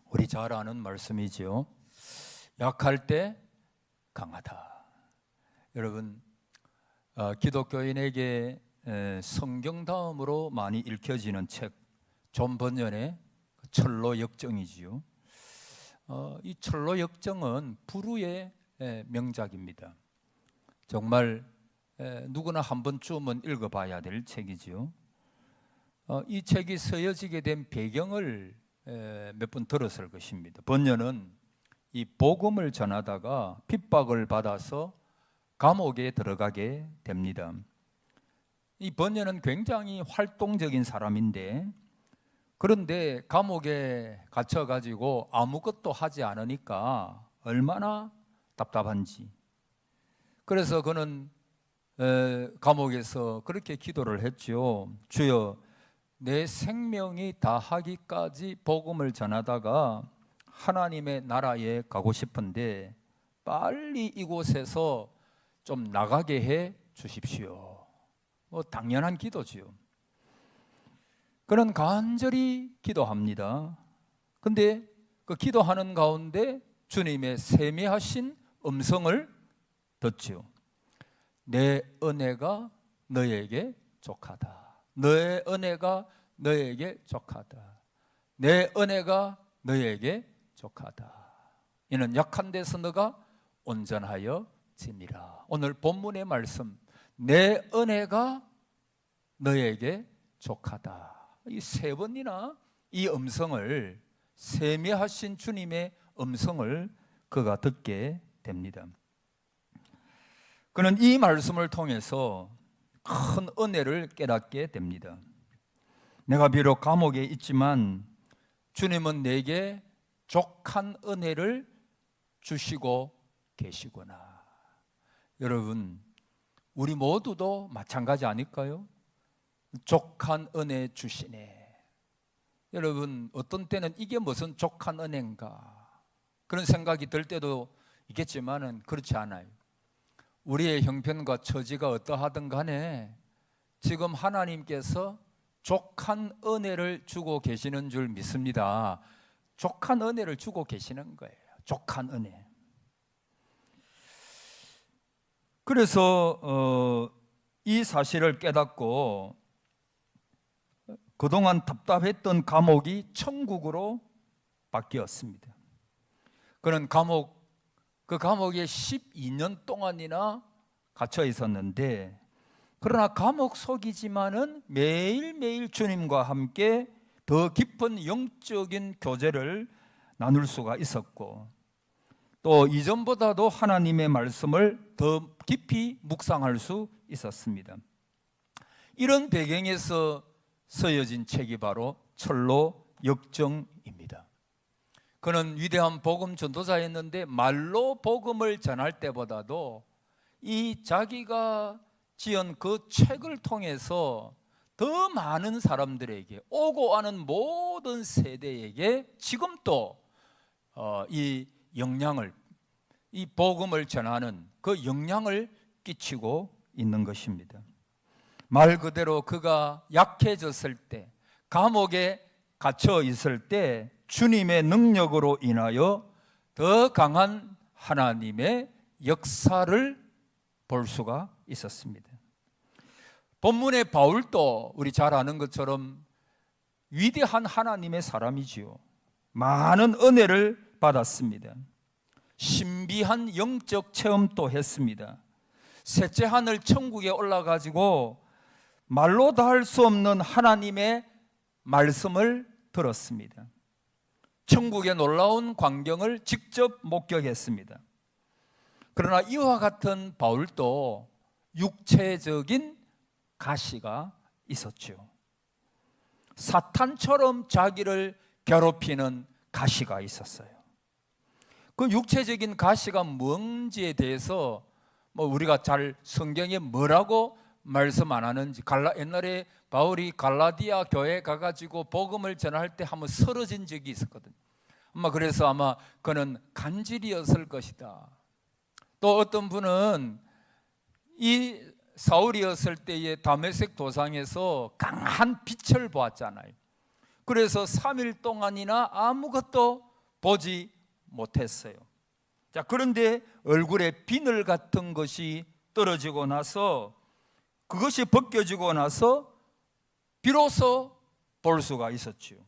우리 잘 아는 말씀이지요. 약할 때 강하다. 여러분, 기독교인에게 성경 다음으로 많이 읽혀지는 책 존 번연의 철로 역정이지요. 이 철로 역정은 불후의 명작입니다. 정말 누구나 한 번쯤은 읽어봐야 될 책이지요. 이 책이 쓰여지게 된 배경을 몇 번 들었을 것입니다. 번연은 이 복음을 전하다가 핍박을 받아서 감옥에 들어가게 됩니다. 이 번연은 굉장히 활동적인 사람인데, 그런데 감옥에 갇혀가지고 아무것도 하지 않으니까 얼마나 답답한지. 그래서 그는 감옥에서 그렇게 기도를 했죠. 주여, 내 생명이 다하기까지 복음을 전하다가 하나님의 나라에 가고 싶은데 빨리 이곳에서 좀 나가게 해 주십시오. 당연한 기도지요. 그는 간절히 기도합니다. 근데 그 기도하는 가운데 주님의 세미하신 음성을 듣지요. 내 은혜가 너에게 족하다. 너의 은혜가 너에게 족하다. 내 은혜가 너에게 족하다. 이는 약한 데서 너가 온전하여 짐이라. 오늘 본문의 말씀, 내 은혜가 너에게 족하다. 이 세 번이나 이 음성을, 세미하신 주님의 음성을 그가 듣게 됩니다. 그는 이 말씀을 통해서 큰 은혜를 깨닫게 됩니다. 내가 비록 감옥에 있지만 주님은 내게 족한 은혜를 주시고 계시구나. 여러분, 우리 모두도 마찬가지 아닐까요? 족한 은혜 주시네. 여러분, 어떤 때는 이게 무슨 족한 은혜인가 그런 생각이 들 때도 있겠지만은 그렇지 않아요. 우리의 형편과 처지가 어떠하든 간에 지금 하나님께서 족한 은혜를 주고 계시는 줄 믿습니다. 족한 은혜를 주고 계시는 거예요. 족한 은혜. 그래서 이 사실을 깨닫고 그동안 답답했던 감옥이 천국으로 바뀌었습니다. 그는 그 감옥에 12년 동안이나 갇혀 있었는데, 그러나 감옥 속이지만은 매일매일 주님과 함께 더 깊은 영적인 교제를 나눌 수가 있었고, 또 이전보다도 하나님의 말씀을 더 깊이 묵상할 수 있었습니다. 이런 배경에서 쓰여진 책이 바로 철로 역정입니다. 그는 위대한 복음 전도자였는데 말로 복음을 전할 때보다도 이 자기가 지은 그 책을 통해서 더 많은 사람들에게, 오고 가는 모든 세대에게 지금도 이 영향을, 이 복음을 전하는 그 영향을 끼치고 있는 것입니다. 말 그대로 그가 약해졌을 때, 감옥에 갇혀 있을 때 주님의 능력으로 인하여 더 강한 하나님의 역사를 볼 수가 있었습니다. 본문의 바울도 우리 잘 아는 것처럼 위대한 하나님의 사람이지요. 많은 은혜를 받았습니다. 신비한 영적 체험도 했습니다. 셋째 하늘 천국에 올라가지고 말로 다 할 수 없는 하나님의 말씀을 들었습니다. 천국의 놀라운 광경을 직접 목격했습니다. 그러나 이와 같은 바울도 육체적인 가시가 있었죠. 사탄처럼 자기를 괴롭히는 가시가 있었어요. 그 육체적인 가시가 뭔지에 대해서 우리가 잘 성경에 뭐라고 말씀 안 하는지, 옛날에 바울이 갈라디아 교회에 가가지고 복음을 전할 때 한번 쓰러진 적이 있었거든요. 그래서 아마 그는 간질이었을 것이다. 또 어떤 분은 이 사울이었을 때의 다메섹 도상에서 강한 빛을 보았잖아요. 그래서 3일 동안이나 아무것도 보지 못했어요. 자, 그런데 얼굴에 비늘 같은 것이 떨어지고 나서, 그것이 벗겨지고 나서 비로소 볼 수가 있었지요.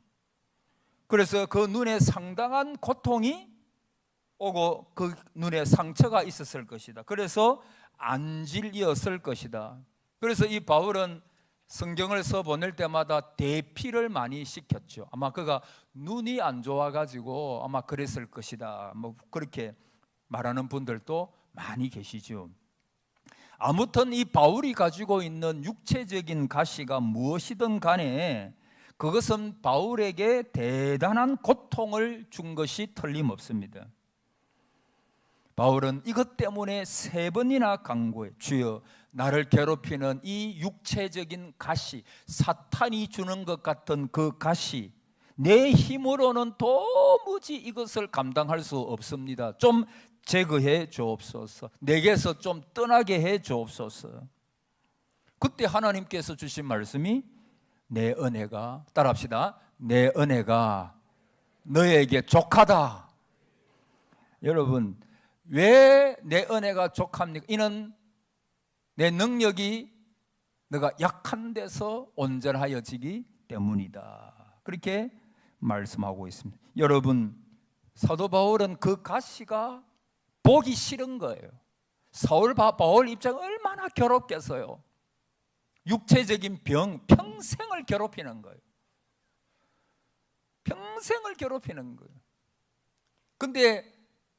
그래서 그 눈에 상당한 고통이 오고 그 눈에 상처가 있었을 것이다. 그래서 안질이었을 것이다. 그래서 이 바울은 성경을 써보낼 때마다 대피를 많이 시켰죠. 아마 그가 눈이 안 좋아가지고 아마 그랬을 것이다, 뭐 그렇게 말하는 분들도 많이 계시죠. 아무튼 이 바울이 가지고 있는 육체적인 가시가 무엇이든 간에 그것은 바울에게 대단한 고통을 준 것이 틀림없습니다. 바울은 이것 때문에 3번이나 간구해, 주여, 나를 괴롭히는 이 육체적인 가시, 사탄이 주는 것 같은 그 가시, 내 힘으로는 도무지 이것을 감당할 수 없습니다. 좀 제거해 주옵소서. 내게서 좀 떠나게 해 주옵소서. 그때 하나님께서 주신 말씀이 내 은혜가, 따라합시다, 내 은혜가 너에게 족하다. 여러분, 왜 내 은혜가 족합니까? 이는 내 능력이 너가 약한 데서 온전하여지기 때문이다. 그렇게 말씀하고 있습니다. 여러분, 사도 바울은 그 가시가 보기 싫은 거예요. 바울 입장 얼마나 괴롭겠어요. 육체적인 병, 평생을 괴롭히는 거예요. 평생을 괴롭히는 거예요. 근데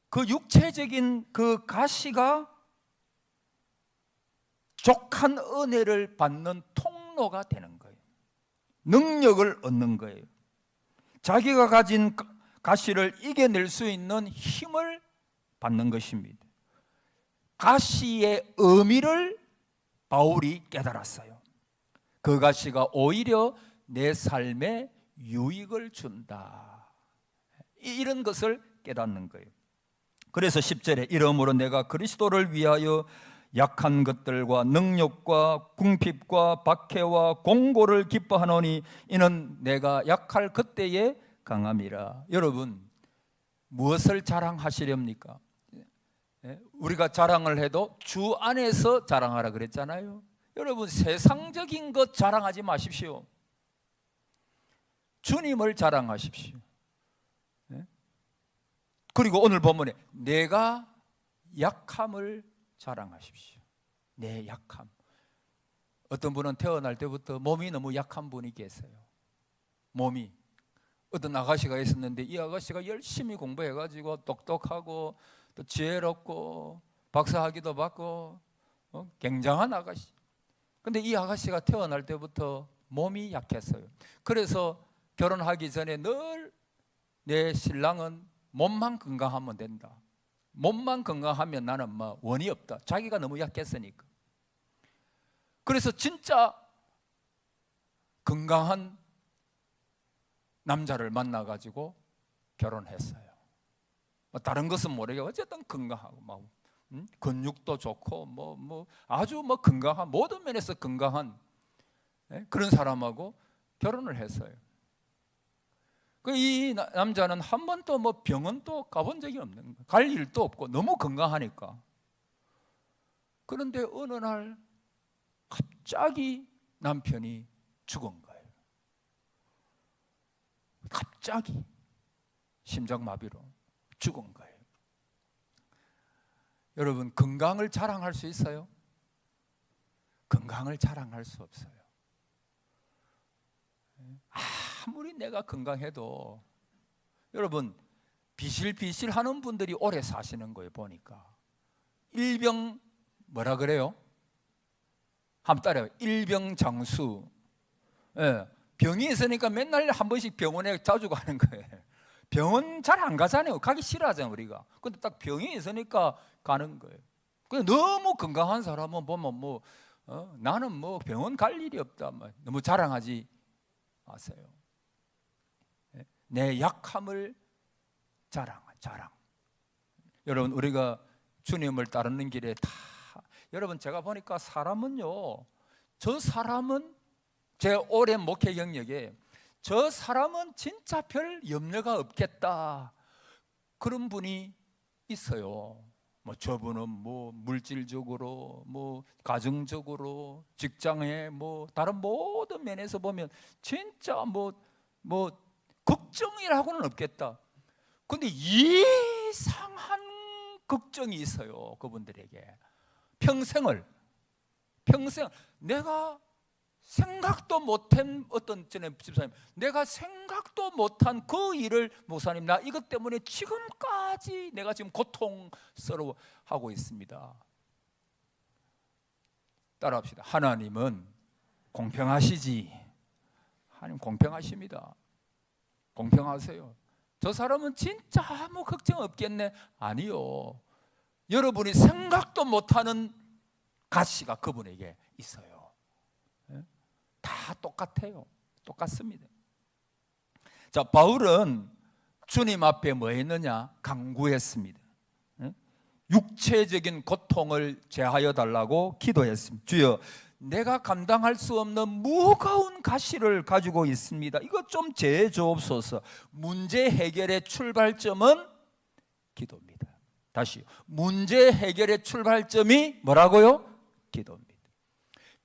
그 육체적인 그 가시가 족한 은혜를 받는 통로가 되는 거예요. 능력을 얻는 거예요. 자기가 가진 가시를 이겨낼 수 있는 힘을 받는 것입니다. 가시의 의미를 바울이 깨달았어요. 그 가시가 오히려 내 삶에 유익을 준다, 이런 것을 깨닫는 거예요. 그래서 10절에 이러므로 내가 그리스도를 위하여 약한 것들과 능력과 궁핍과 박해와 공고를 기뻐하노니 이는 내가 약할 그때에 강함이라. 여러분, 무엇을 자랑하시렵니까? 우리가 자랑을 해도 주 안에서 자랑하라 그랬잖아요. 여러분, 세상적인 것 자랑하지 마십시오. 주님을 자랑하십시오. 그리고 오늘 본문에 내가 약함을 자랑하십시오. 내 약함. 어떤 분은 태어날 때부터 몸이 너무 약한 분이 계세요. 몸이. 어떤 아가씨가 있었는데 이 아가씨가 열심히 공부해가지고 똑똑하고 또 지혜롭고 박사학위도 받고 굉장한 아가씨. 근데 이 아가씨가 태어날 때부터 몸이 약했어요. 그래서 결혼하기 전에 늘 내 신랑은 몸만 건강하면 된다. 몸만 건강하면 나는 뭐 원이 없다. 자기가 너무 약했으니까. 그래서 진짜 건강한 남자를 만나가지고 결혼했어요. 다른 것은 모르겠고 어쨌든 건강하고 막 근육도 좋고 아주 건강한, 모든 면에서 건강한 그런 사람하고 결혼을 했어요. 이 남자는 한 번도 병원도 가본 적이 없는 거예요. 갈 일도 없고 너무 건강하니까. 그런데 어느 날 갑자기 남편이 죽은 거예요. 갑자기 심장마비로 죽은 거예요. 여러분, 건강을 자랑할 수 있어요? 건강을 자랑할 수 없어요. 아무리 내가 건강해도 여러분, 비실비실 하는 분들이 오래 사시는 거예요. 보니까 일병 뭐라 그래요? 한번 따라해요. 일병장수. 병이 있으니까 맨날 한 번씩 병원에 자주 가는 거예요. 병원 잘 안 가잖아요. 가기 싫어하잖아요, 우리가. 근데 딱 병이 있으니까 가는 거예요. 너무 건강한 사람은 보면 나는 병원 갈 일이 없다, 너무 자랑하지 마세요. 내 약함을 자랑. 여러분, 우리가 주님을 따르는 길에 여러분, 제가 보니까 사람은요, 저 사람은 제 오랜 목회 경력에 저 사람은 진짜 별 염려가 없겠다, 그런 분이 있어요. 뭐 저분은 뭐 물질적으로, 뭐 가정적으로, 직장에 뭐 다른 모든 면에서 보면 진짜 뭐 걱정이라고는 없겠다. 근데 이상한 걱정이 있어요. 그분들에게 평생 내가 생각도 못한, 어떤 전에 집사님, 내가 생각도 못한 그 일을, 목사님 나 이것 때문에 지금까지 내가 지금 고통스러워하고 있습니다. 따라합시다. 하나님은 공평하시지. 하나님 공평하십니다. 공평하세요. 저 사람은 진짜 아무 걱정 없겠네. 아니요. 여러분이 생각도 못하는 가시가 그분에게 있어요. 다 똑같아요. 똑같습니다. 자, 바울은 주님 앞에 뭐 했느냐? 간구했습니다. 육체적인 고통을 제하여 달라고 기도했습니다. 주여, 내가 감당할 수 없는 무거운 가시를 가지고 있습니다. 이것 좀 제해 주옵소서. 문제 해결의 출발점은 기도입니다. 다시요. 문제 해결의 출발점이 뭐라고요? 기도입니다.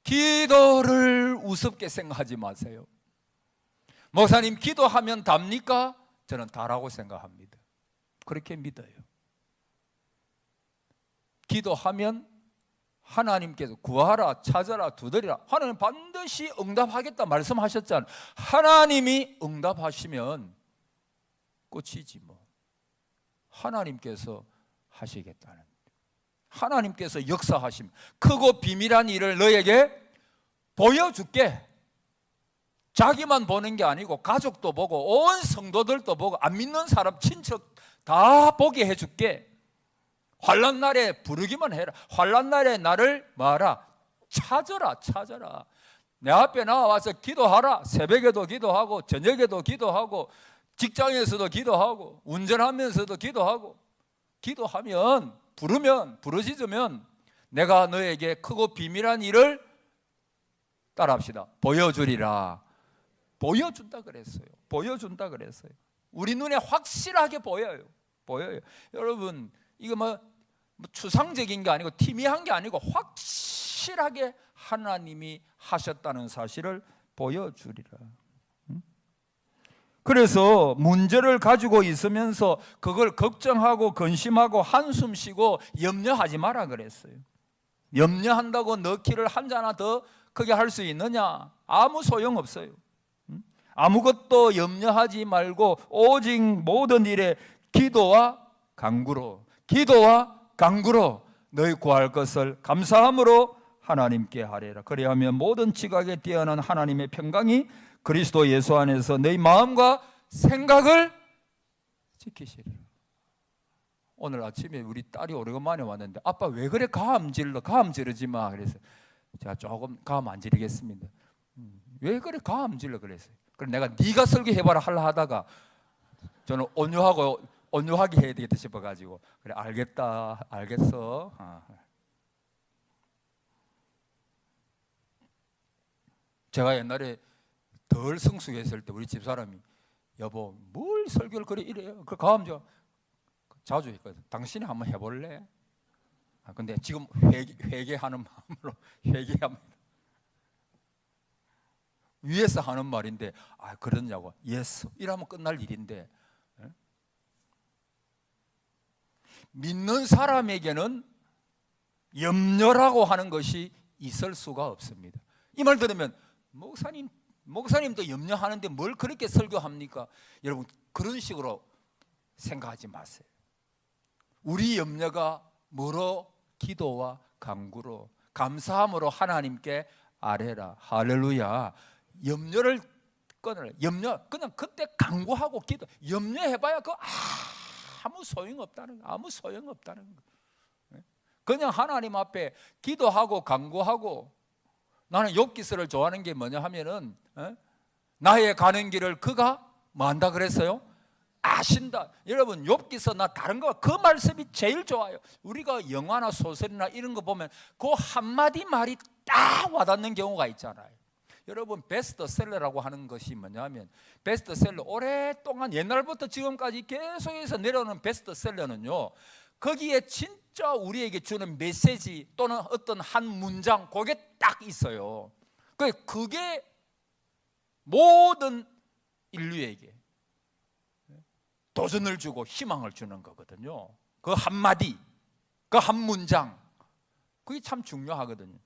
기도를 우습게 생각하지 마세요. 목사님 기도하면 답니까? 저는 다라고 생각합니다. 그렇게 믿어요. 기도하면 하나님께서 구하라, 찾아라, 두드리라, 하나님 반드시 응답하겠다 말씀하셨잖아요. 하나님이 응답하시면 끝이지 뭐. 하나님께서 하시겠다는, 하나님께서 역사하시면 크고 비밀한 일을 너에게 보여줄게. 자기만 보는 게 아니고 가족도 보고 온 성도들도 보고 안 믿는 사람 친척 다 보게 해줄게. 환난 날에 부르기만 해라. 환난 날에 나를 뭐하라? 찾아라. 내 앞에 나와서 기도하라. 새벽에도 기도하고 저녁에도 기도하고 직장에서도 기도하고 운전하면서도 기도하고, 기도하면 부르면 부르짖으면 내가 너에게 크고 비밀한 일을 따라합시다. 보여주리라. 보여준다 그랬어요. 보여준다 그랬어요. 우리 눈에 확실하게 보여요. 여러분 이거 뭐 추상적인 게 아니고 티미한 게 아니고 확실하게 하나님이 하셨다는 사실을 보여주리라. 그래서 문제를 가지고 있으면서 그걸 걱정하고 근심하고 한숨 쉬고 염려하지 마라 그랬어요. 염려한다고 너 키를 한 자나 더 크게 할 수 있느냐? 아무 소용없어요. 아무것도 염려하지 말고 오직 모든 일에 기도와 간구로 너희 구할 것을 감사함으로 하나님께 하래라. 그리하면 모든 지각에 뛰어난 하나님의 평강이 그리스도 예수 안에서 너희 마음과 생각을 지키시리라. 오늘 아침에 우리 딸이 오래간만에 왔는데 아빠 왜 그래 가음 지르지 마. 그래서 제가 조금 가음 안 지르겠습니다. 왜 그래 가음 질러 그랬어요. 그래서 내가 네가 설교해봐라 하려 하다가 저는 온유하게 해야 되겠다 싶어가지고 그래 알겠어. 제가 옛날에 덜 성숙했을 때 우리 집사람이 여보 뭘 설교를 그래 이래요. 그 가음 저 자주 했거든. 당신이 한번 해볼래? 근데 지금 회개하는 마음으로 회개합니다. 위에서 하는 말인데 그러냐고. 예스 이러면 끝날 일인데 믿는 사람에게는 염려라고 하는 것이 있을 수가 없습니다. 이 말 들으면 목사님도 염려하는데 뭘 그렇게 설교합니까? 여러분 그런 식으로 생각하지 마세요. 우리 염려가 뭐로? 기도와 간구로 감사함으로 하나님께 아뢰라. 할렐루야. 염려를 끊으라. 그냥 그때 간구하고 기도. 염려해봐야 그 아무 소용없다는 거. 그냥 하나님 앞에 기도하고 간구하고. 나는 욥기서를 좋아하는 게 뭐냐 하면은 나의 가는 길을 그가 뭐 한다 그랬어요? 아신다. 여러분 욥기서 나 다른 거 그 말씀이 제일 좋아요. 우리가 영화나 소설이나 이런 거 보면 그 한마디 말이 딱 와닿는 경우가 있잖아요. 여러분 베스트셀러라고 하는 것이 뭐냐면 베스트셀러 오랫동안 옛날부터 지금까지 계속해서 내려오는 베스트셀러는요 거기에 진짜 우리에게 주는 메시지 또는 어떤 한 문장 그게 딱 있어요. 그게 모든 인류에게 도전을 주고 희망을 주는 거거든요. 그 한마디, 그 한 문장, 그게 참 중요하거든요.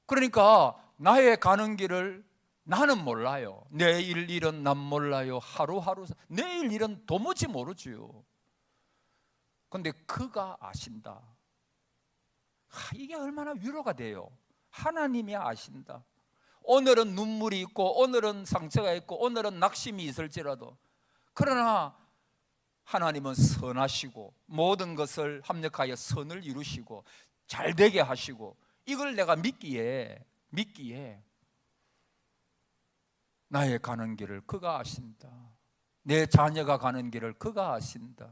그러니까 나의 가는 길을 나는 몰라요. 내일 일은 난 몰라요. 하루하루 내일 일은 도무지 모르지요. 근데 그가 아신다. 이게 얼마나 위로가 돼요. 하나님이 아신다. 오늘은 눈물이 있고 오늘은 상처가 있고 오늘은 낙심이 있을지라도 그러나 하나님은 선하시고 모든 것을 합력하여 선을 이루시고 잘 되게 하시고 이걸 내가 믿기에 나의 가는 길을 그가 아신다. 내 자녀가 가는 길을 그가 아신다.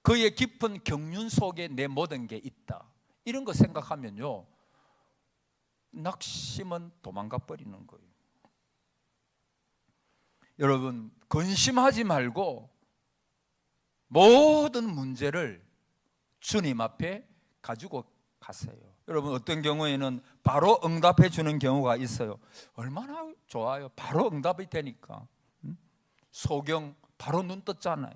그의 깊은 경륜 속에 내 모든 게 있다. 이런 거 생각하면요 낙심은 도망가 버리는 거예요. 여러분 근심하지 말고 모든 문제를 주님 앞에 가지고 가세요. 여러분 어떤 경우에는 바로 응답해 주는 경우가 있어요. 얼마나 좋아요. 바로 응답이 되니까. 소경 바로 눈 떴잖아요.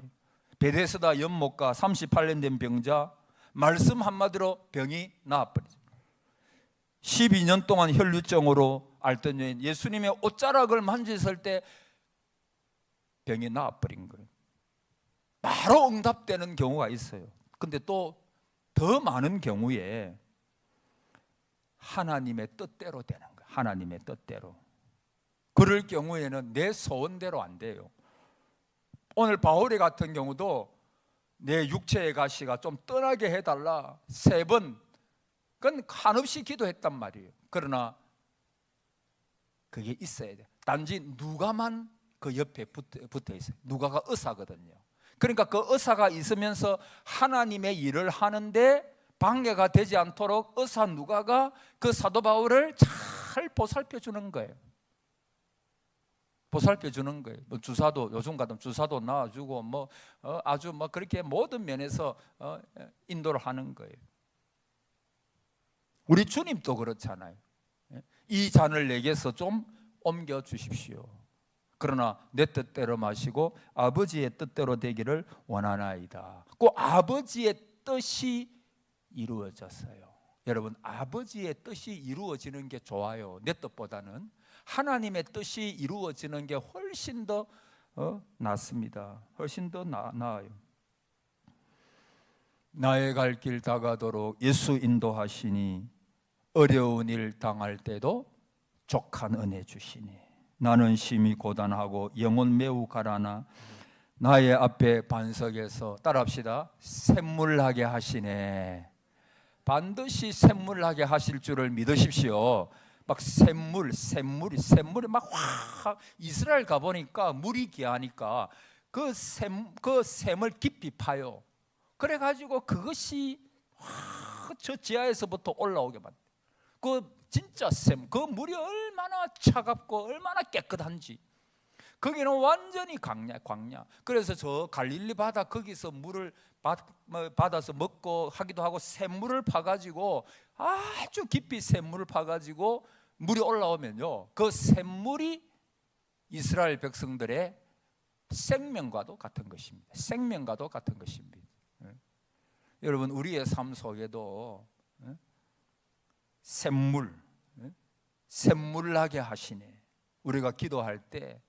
베데스다 연못가 38년 된 병자 말씀 한마디로 병이 나아버리죠. 12년 동안 혈류증으로 앓던 여인 예수님의 옷자락을 만졌을 때 병이 나아버린 거예요. 바로 응답되는 경우가 있어요. 근데 또 더 많은 경우에 하나님의 뜻대로 되는 거예요. 하나님의 뜻대로. 그럴 경우에는 내 소원대로 안 돼요. 오늘 바울이 같은 경우도 내 육체의 가시가 좀 떠나게 해달라 3번 그건 한없이 기도했단 말이에요. 그러나 그게 있어야 돼. 단지 누가만 그 옆에 붙어 있어요. 누가가 의사거든요. 그러니까 그 의사가 있으면서 하나님의 일을 하는데 방해가 되지 않도록 의사 누가가 그 사도 바울을 잘 보살펴 주는 거예요. 보살펴 주는 거예요. 뭐 주사도 요즘 같으면 주사도 놔주고 아주 그렇게 모든 면에서 인도를 하는 거예요. 우리 주님도 그렇잖아요. 이 잔을 내게서 좀 옮겨 주십시오. 그러나 내 뜻대로 마시고 아버지의 뜻대로 되기를 원하나이다. 그 아버지의 뜻이 이루어졌어요. 여러분 아버지의 뜻이 이루어지는 게 좋아요. 내 뜻보다는 하나님의 뜻이 이루어지는 게 훨씬 더 낫습니다. 훨씬 더 나아요. 나의 갈 길 다가도록 예수 인도하시니 어려운 일 당할 때도 족한 은혜 주시니 나는 심히 고단하고 영혼 매우 가라나 나의 앞에 반석에서 따라합시다. 샘물나게 하시네. 반드시 샘물나게 하실 줄을 믿으십시오. 막 샘물이 막 확 이스라엘 가보니까 물이 귀하니까 그 샘을 깊이 파요. 그래가지고 그것이 저 지하에서부터 올라오게 만들어요. 그 진짜 샘, 그 물이 얼마나 차갑고 얼마나 깨끗한지. 거기는 완전히 광야. 그래서 저 갈릴리 바다 거기서 물을 받아서 먹고 하기도 하고 샘물을 파가지고 아주 깊이 샘물을 파가지고 물이 올라오면요 그 샘물이 이스라엘 백성들의 생명과도 같은 것입니다. 생명과도 같은 것입니다. 여러분 우리의 삶 속에도 샘물나게 하시네. 우리가 기도할 때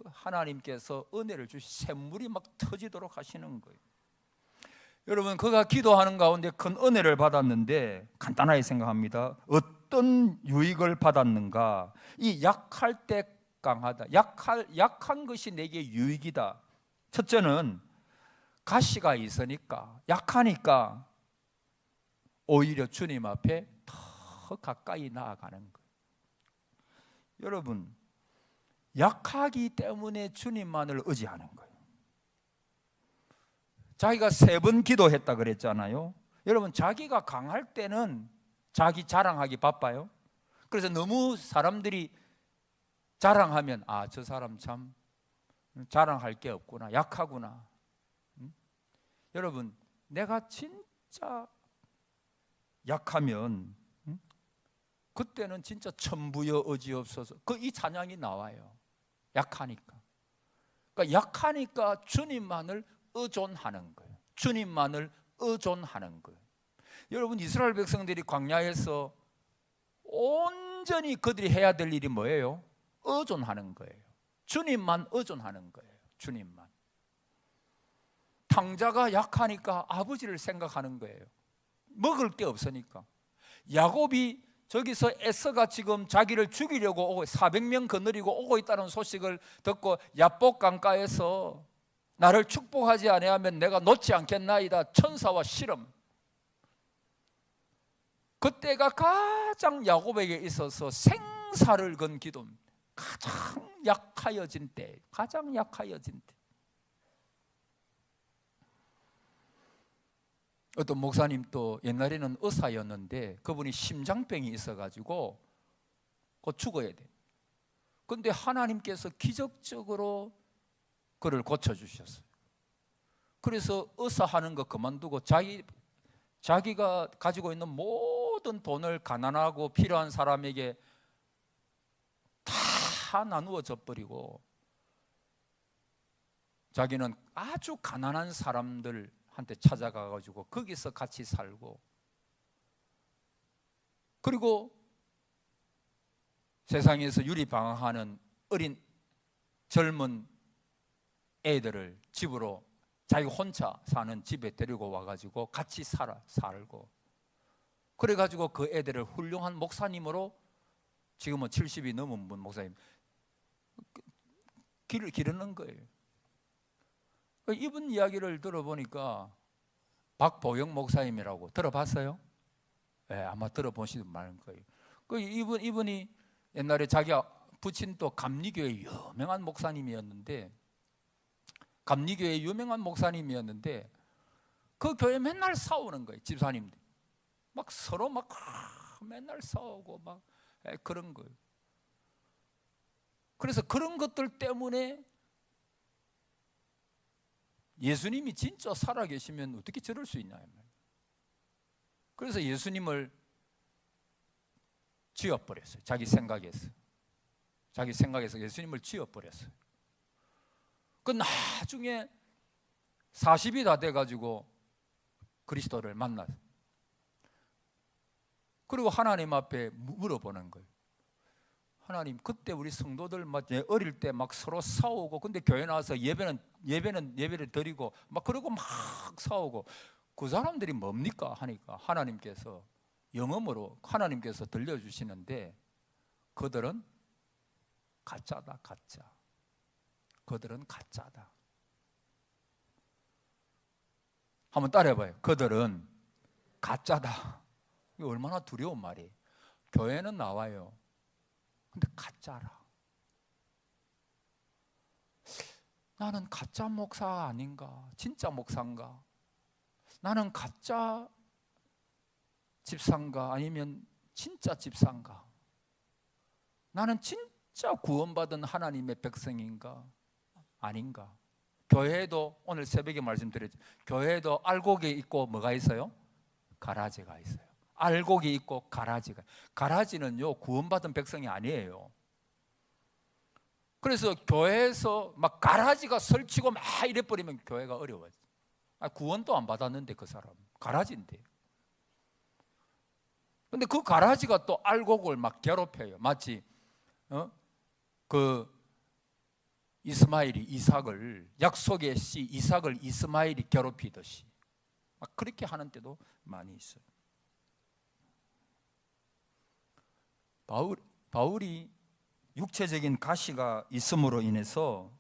하나님께서 은혜를 주시 샘물이 막 터지도록 하시는 거예요. 여러분 그가 기도하는 가운데 큰 은혜를 받았는데 간단하게 생각합니다. 어떤 유익을 받았는가? 이 약할 때 강하다. 약한 것이 내게 유익이다. 첫째는 가시가 있으니까 약하니까 오히려 주님 앞에 더 가까이 나아가는 거예요. 여러분 약하기 때문에 주님만을 의지하는 거예요. 자기가 3번 기도했다 그랬잖아요. 여러분 자기가 강할 때는 자기 자랑하기 바빠요. 그래서 너무 사람들이 자랑하면 저 사람 참 자랑할 게 없구나, 약하구나. 여러분, 내가 진짜 약하면 그때는 진짜 천부여 어지없어서 이 찬양이 나와요. 약하니까. 그러니까 약하니까 주님만을 의존하는 거예요. 주님만을 의존하는 거예요. 여러분, 이스라엘 백성들이 광야에서 온전히 그들이 해야 될 일이 뭐예요? 의존하는 거예요. 주님만 의존하는 거예요. 주님만. 탕자가 약하니까 아버지를 생각하는 거예요. 먹을 게 없으니까. 야곱이 저기서 에서가 지금 자기를 죽이려고 오고 400명 거느리고 오고 있다는 소식을 듣고 야복 강가에서 나를 축복하지 아니하면 내가 놓지 않겠나이다. 천사와 실험. 그때가 가장 야곱에게 있어서 생사를 건 기도, 가장 약하여진 때, 가장 약하여진 때. 어떤 목사님 또 옛날에는 의사였는데 그분이 심장병이 있어가지고 곧 죽어야 돼. 그런데 하나님께서 기적적으로 그를 고쳐주셨어요. 그래서 의사하는 거 그만두고 자기가 가지고 있는 모든 돈을 가난하고 필요한 사람에게 다 나누어 줘 버리고 자기는 아주 가난한 사람들한테 찾아가가지고 거기서 같이 살고, 그리고 세상에서 유리방황하는 어린 젊은 애들을 집으로 자기 혼자 사는 집에 데리고 와가지고 같이 살고, 그래가지고 그 애들을 훌륭한 목사님으로 지금은 70이 넘은 분 목사님 길을 기르는 거예요. 이분 이야기를 들어보니까 박보영 목사님이라고 들어봤어요? 네, 아마 들어보시는 말인 거예요. 이분이 옛날에 자기가 부친 또 감리교회 유명한 목사님이었는데 그 교회 맨날 싸우는 거예요. 집사님들 막 서로 막 맨날 싸우고 막 그런 거예요. 그래서 그런 것들 때문에 예수님이 진짜 살아계시면 어떻게 저럴 수 있냐. 그래서 예수님을 지어버렸어요. 자기 생각에서 예수님을 지어버렸어요. 그 나중에 40이 다 돼가지고 그리스도를 만났어요. 그리고 하나님 앞에 물어보는 거예요. 하나님, 그때 우리 성도들 막 어릴 때 막 서로 싸우고, 근데 교회 나와서 예배를 드리고 막 그러고 막 싸우고, 그 사람들이 뭡니까 하니까 하나님께서 영음으로 하나님께서 들려주시는데 그들은 가짜다, 가짜. 그들은 가짜다. 한번 따라해봐요. 그들은 가짜다. 이게 얼마나 두려운 말이에요. 교회는 나와요. 근데 가짜라. 나는 가짜 목사 아닌가? 진짜 목사인가? 나는 가짜 집사인가? 아니면 진짜 집사인가? 나는 진짜 구원받은 하나님의 백성인가? 아닌가? 교회에도 오늘 새벽에 말씀드렸죠. 교회에도 알곡이 있고 뭐가 있어요? 가라지가 있어요. 알곡이 있고 가라지는요 구원받은 백성이 아니에요. 그래서 교회에서 막 가라지가 설치고 막 이래버리면 교회가 어려워요. 구원도 안 받았는데 그 사람 가라지인데. 근데 그 가라지가 또 알곡을 막 괴롭혀요. 마치 그 이삭을 약속의 씨 이삭을 이스마엘이 괴롭히듯이 막 그렇게 하는 때도 많이 있어요. 바울이 육체적인 가시가 있음으로 인해서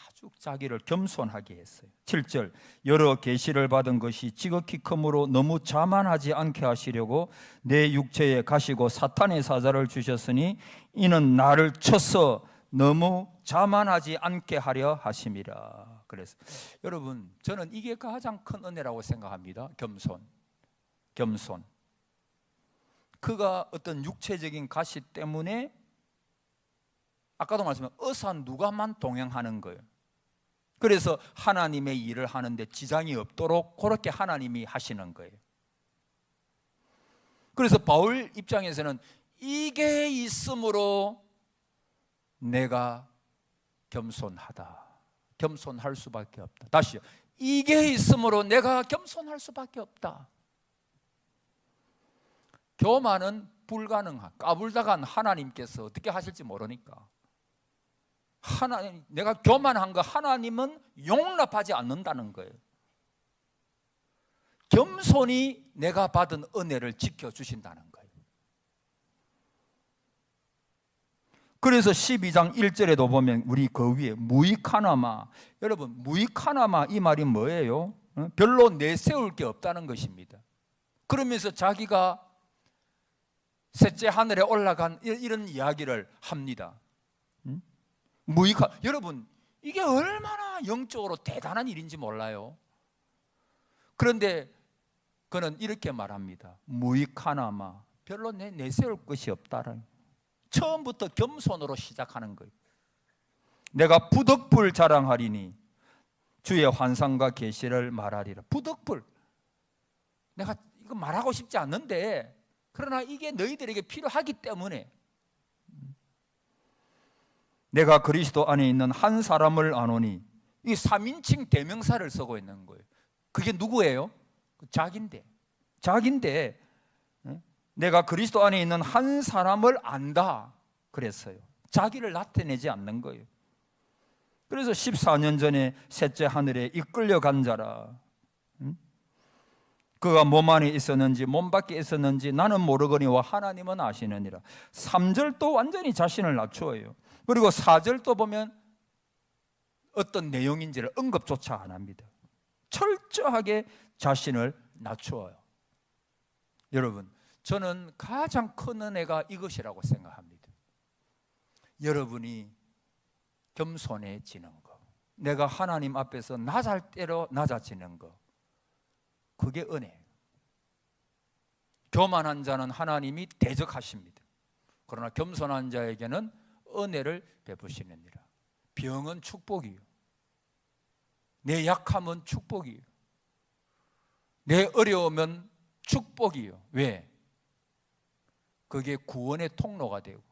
아주 자기를 겸손하게 했어요. 7절, 여러 계시를 받은 것이 지극히 크므로 너무 자만하지 않게 하시려고 내 육체에 가시고 사탄의 사자를 주셨으니 이는 나를 쳐서 너무 자만하지 않게 하려 하심이라. 그래서 여러분, 저는 이게 가장 큰 은혜라고 생각합니다. 겸손. 그가 어떤 육체적인 가시 때문에 아까도 말씀드린 의사 누가만 동행하는 거예요. 그래서 하나님의 일을 하는데 지장이 없도록 그렇게 하나님이 하시는 거예요. 그래서 바울 입장에서는 이게 있으므로 내가 겸손하다. 겸손할 수밖에 없다. 다시요. 이게 있으므로 내가 겸손할 수밖에 없다. 교만은 불가능한, 까불다간 하나님께서 어떻게 하실지 모르니까 하나님, 내가 교만한 거 하나님은 용납하지 않는다는 거예요. 겸손히 내가 받은 은혜를 지켜주신다는 거예요. 그래서 12장 1절에도 보면 우리 그 위에 무익하나마, 여러분 무익하나마 이 말이 뭐예요? 별로 내세울 게 없다는 것입니다. 그러면서 자기가 셋째 하늘에 올라간 이런 이야기를 합니다. 여러분 이게 얼마나 영적으로 대단한 일인지 몰라요. 그런데 그는 이렇게 말합니다. 무익하나마, 별로 내세울 것이 없다는, 처음부터 겸손으로 시작하는 거예요. 내가 부득불 자랑하리니 주의 환상과 계시를 말하리라. 부득불, 내가 이거 말하고 싶지 않는데 그러나 이게 너희들에게 필요하기 때문에 내가 그리스도 안에 있는 한 사람을 아노니, 이 3인칭 대명사를 쓰고 있는 거예요. 그게 누구예요? 자기인데 내가 그리스도 안에 있는 한 사람을 안다 그랬어요. 자기를 나타내지 않는 거예요. 그래서 14년 전에 셋째 하늘에 이끌려간 자라, 그가 몸 안에 있었는지 몸 밖에 있었는지 나는 모르거니와 하나님은 아시느니라. 3절도 완전히 자신을 낮추어요. 그리고 4절도 보면 어떤 내용인지를 언급조차 안 합니다. 철저하게 자신을 낮추어요. 여러분, 저는 가장 큰 은혜가 이것이라고 생각합니다. 여러분이 겸손해지는 거, 내가 하나님 앞에서 낮을 대로 낮아지는 거, 그게 은혜예요. 교만한 자는 하나님이 대적하십니다. 그러나 겸손한 자에게는 은혜를 베푸시느니라. 병은 축복이요, 내 약함은 축복이요, 내 어려움은 축복이요. 왜? 그게 구원의 통로가 되고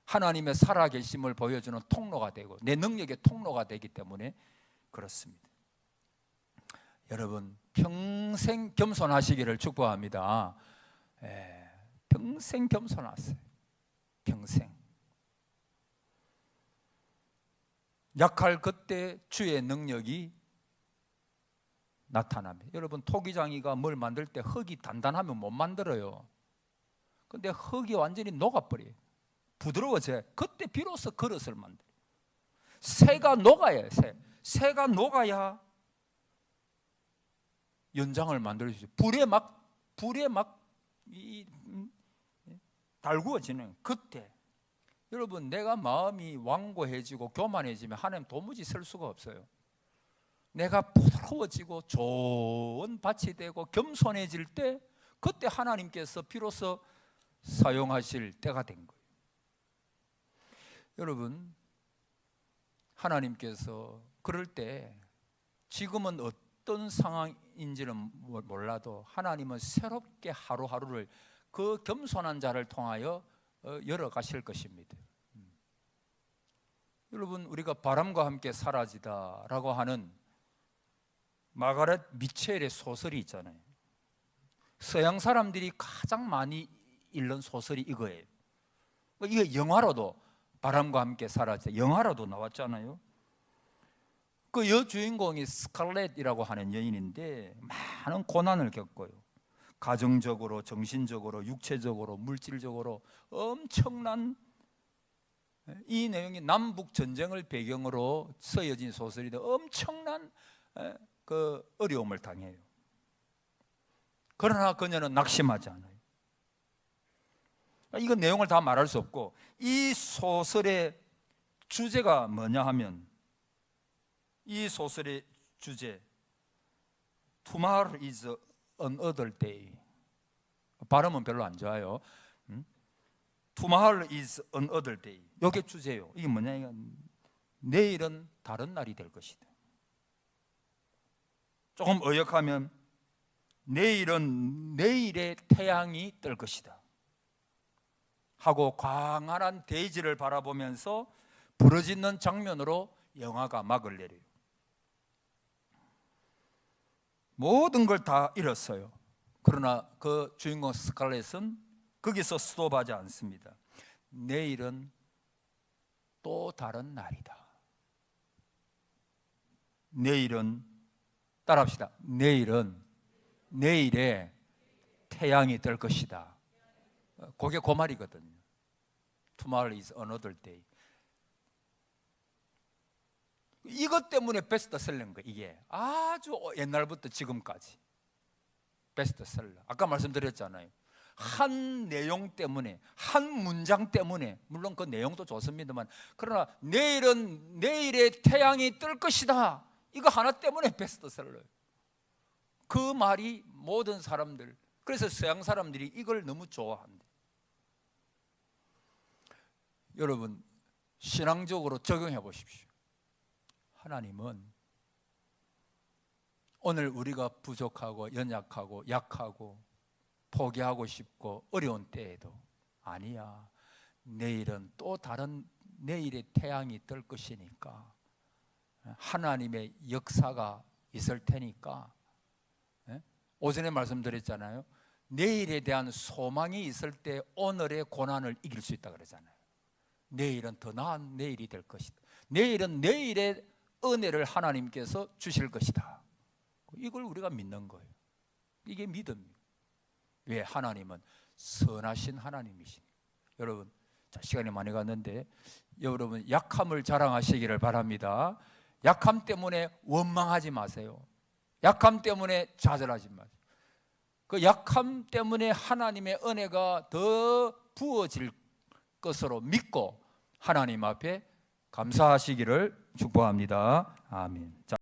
하나님의 살아계심을 보여주는 통로가 되고 내 능력의 통로가 되기 때문에 그렇습니다. 여러분 평생 겸손하시기를 축복합니다. 평생 겸손하세요. 평생. 약할 그때 주의 능력이 나타납니다. 여러분 토기장이가 뭘 만들 때 흙이 단단하면 못 만들어요. 근데 흙이 완전히 녹아버려요. 부드러워져요. 그때 비로소 그릇을 만들어요. 새가 녹아야 해요. 새가 녹아야 연장을 만들 수 있어요. 불에 막 달구어지는 그때, 여러분 내가 마음이 완고해지고 교만해지면 하나님 도무지 쓸 수가 없어요. 내가 부드러워지고 좋은 밭이 되고 겸손해질 때, 그때 하나님께서 비로소 사용하실 때가 된 거예요. 여러분 하나님께서 그럴 때, 지금은 어떤 상황인지는 몰라도 하나님은 새롭게 하루하루를 그 겸손한 자를 통하여 열어가실 것입니다. 여러분 우리가 바람과 함께 사라지다라고 하는 마가렛 미첼의 소설이 있잖아요. 서양 사람들이 가장 많이 읽는 소설이 이거예요. 이게 영화로도 바람과 함께 사라지다, 영화로도 나왔잖아요. 그 여주인공이 스칼렛이라고 하는 여인인데 많은 고난을 겪어요. 가정적으로, 정신적으로, 육체적으로, 물질적으로 엄청난, 이 내용이 남북 전쟁을 배경으로 쓰여진 소설인데 엄청난 그 어려움을 당해요. 그러나 그녀는 낙심하지 않아요. 이건 내용을 다 말할 수 없고, 이 소설의 주제가 뭐냐 하면, 이 소설의 주제 Tomorrow is another day. 발음은 별로 안 좋아요. Tomorrow is another day. 이게 주제예요. 이게 뭐냐? 내일은 다른 날이 될 것이다. 조금 어역하면 내일은 내일의 태양이 뜰 것이다 하고 광활한 대지를 바라보면서 부르짖는 장면으로 영화가 막을 내려요. 모든 걸 다 잃었어요. 그러나 그 주인공 스칼렛은 거기서 스톱하지 않습니다. 내일은 또 다른 날이다. 내일은, 따라합시다. 내일은 내일의 태양이 뜰 것이다. 그게 그 말이거든요. Tomorrow is another day. 이것 때문에 베스트셀러인 거예요. 이게 아주 옛날부터 지금까지 베스트셀러. 아까 말씀드렸잖아요. 한 내용 때문에, 한 문장 때문에, 물론 그 내용도 좋습니다만, 그러나 내일은 내일의 태양이 뜰 것이다, 이거 하나 때문에 베스트셀러예요. 그 말이 모든 사람들, 그래서 서양 사람들이 이걸 너무 좋아한대. 여러분, 신앙적으로 적용해 보십시오. 하나님은 오늘 우리가 부족하고 연약하고 약하고 포기하고 싶고 어려운 때에도 아니야, 내일은 또 다른 내일의 태양이 뜰 것이니까, 하나님의 역사가 있을 테니까, 오전에 말씀드렸잖아요. 내일에 대한 소망이 있을 때 오늘의 고난을 이길 수 있다 그러잖아요. 내일은 더 나은 내일이 될 것이다. 내일은 내일의 은혜를 하나님께서 주실 것이다. 이걸 우리가 믿는 거예요. 이게 믿음이에요. 왜? 하나님은 선하신 하나님이시니. 여러분, 자, 시간이 많이 갔는데 여러분 약함을 자랑하시기를 바랍니다. 약함 때문에 원망하지 마세요. 약함 때문에 좌절하지 마세요. 그 약함 때문에 하나님의 은혜가 더 부어질 것으로 믿고 하나님 앞에 감사하시기를 축복합니다. 아멘. 자.